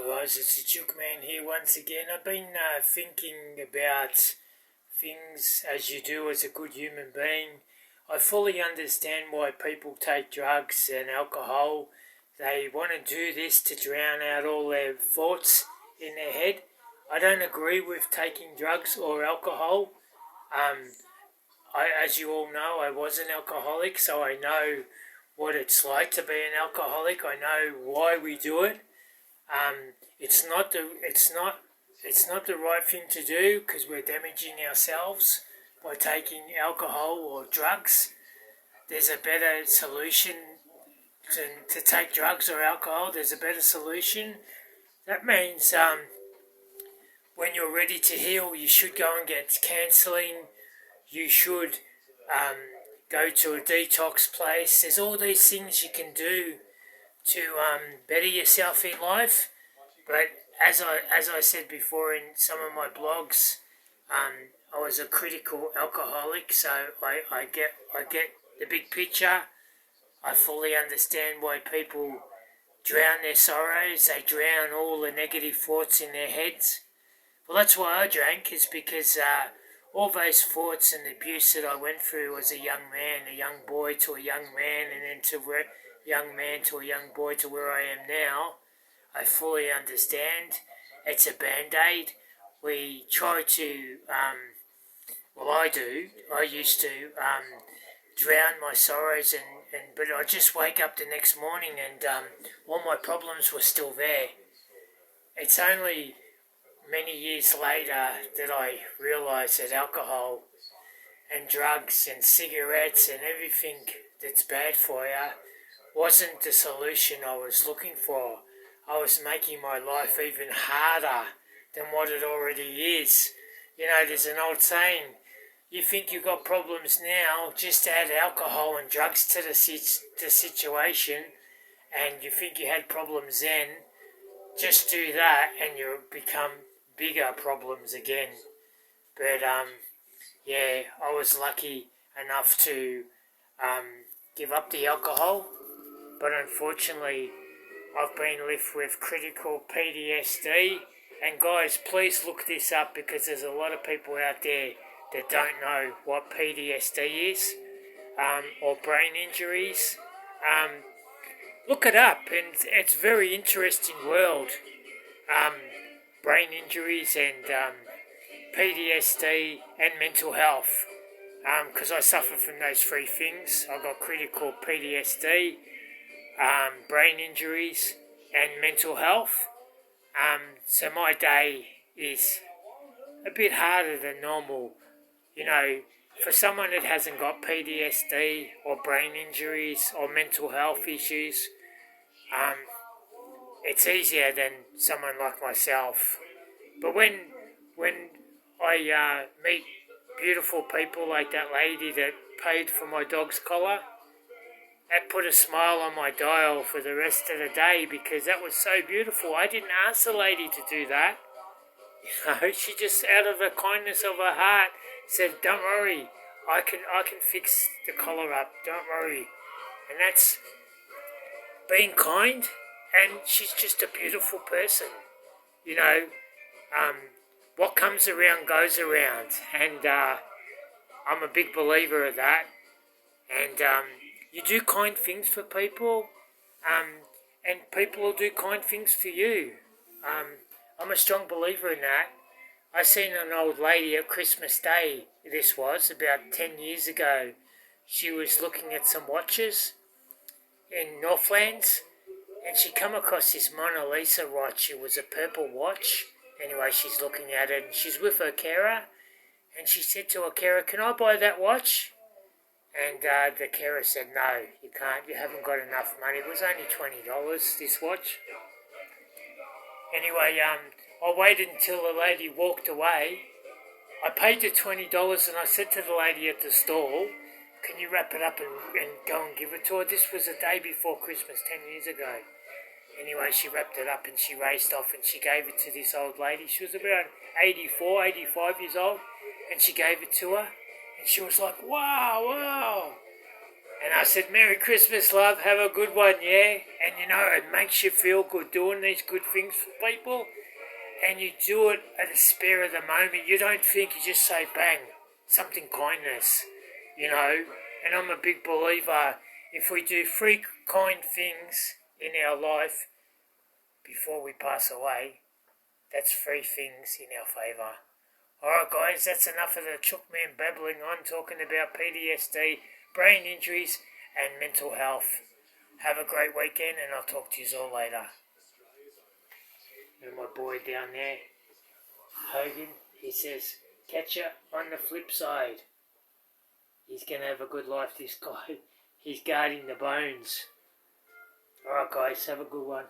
Hello guys, it's the Chook Man here once again. I've been thinking about things as you do as a good human being. I fully understand why people take drugs and alcohol. They want to do this to drown out all their thoughts in their head. I don't agree with taking drugs or alcohol. As you all know, I was an alcoholic, so I know what it's like to be an alcoholic. I know why we do it. It's not the right thing to do because we're damaging ourselves by taking alcohol or drugs. There's a better solution to take drugs or alcohol. There's a better solution. That means when you're ready to heal, you should go and get counselling. You should go to a detox place. There's all these things you can do to better yourself in life. But as I said before in some of my blogs, I was a critical alcoholic, so I get the big picture. I fully understand why people drown their sorrows. They drown all the negative thoughts in their heads. Well, that's why I drank, is because all those thoughts and the abuse that I went through as a young man, a young boy to a young man, and then to young man to a young boy to where I am now, I fully understand. It's a band-aid. We try to, I used to drown my sorrows, but I just wake up the next morning and all my problems were still there. It's only many years later that I realised that alcohol and drugs and cigarettes and everything that's bad for you wasn't the solution I was looking for. I was making my life even harder than what it already is. You know, there's an old saying, you think you've got problems now, just add alcohol and drugs to the situation, and you think you had problems then, just do that and you'll become bigger problems again. But I was lucky enough to give up the alcohol, but unfortunately I've been left with critical PTSD, and guys, please look this up because there's a lot of people out there that don't know what PTSD is, or brain injuries. Look it up, and it's a very interesting world. Brain injuries and PTSD and mental health, because I suffer from those three things. I've got critical PTSD, brain injuries and mental health. So my day is a bit harder than normal. You know, for someone that hasn't got PTSD or brain injuries or mental health issues, it's easier than someone like myself. But when I meet beautiful people like that lady that paid for my dog's collar, that put a smile on my dial for the rest of the day because that was so beautiful. I didn't ask the lady to do that. You know, she just, out of the kindness of her heart, said, "Don't worry, I can fix the collar up. Don't worry." And that's being kind. And she's just a beautiful person. You know, what comes around goes around, and I'm a big believer of that. And you do kind things for people, and people will do kind things for you. I'm a strong believer in that. I seen an old lady at Christmas Day, this was about 10 years ago. She was looking at some watches in Northlands, and she come across this Mona Lisa watch. It was a purple watch. Anyway, she's looking at it, and she's with her carer, and she said to her carer, "Can I buy that watch?" And the carer said, "No, you can't. You haven't got enough money." It was only $20, this watch. Anyway, I waited until the lady walked away. I paid the $20, and I said to the lady at the stall, "Can you wrap it up and go and give it to her?" This was the day before Christmas, 10 years ago. Anyway, she wrapped it up and she raced off and she gave it to this old lady. She was about 84, 85 years old, and she gave it to her. And she was like, wow. And I said, Merry Christmas, love, have a good one, yeah? And you know, it makes you feel good doing these good things for people. And you do it at the spare of the moment. You don't think, you just say, bang, something kindness, you know. And I'm a big believer, if we do 3 kind things in our life before we pass away, that's 3 things in our favour. Alright guys, that's enough of the Chook Man babbling on, talking about PTSD, brain injuries and mental health. Have a great weekend and I'll talk to you all later. And my boy down there, Hogan, he says, catch ya on the flip side. He's going to have a good life, this guy. He's guarding the bones. Alright guys, have a good one.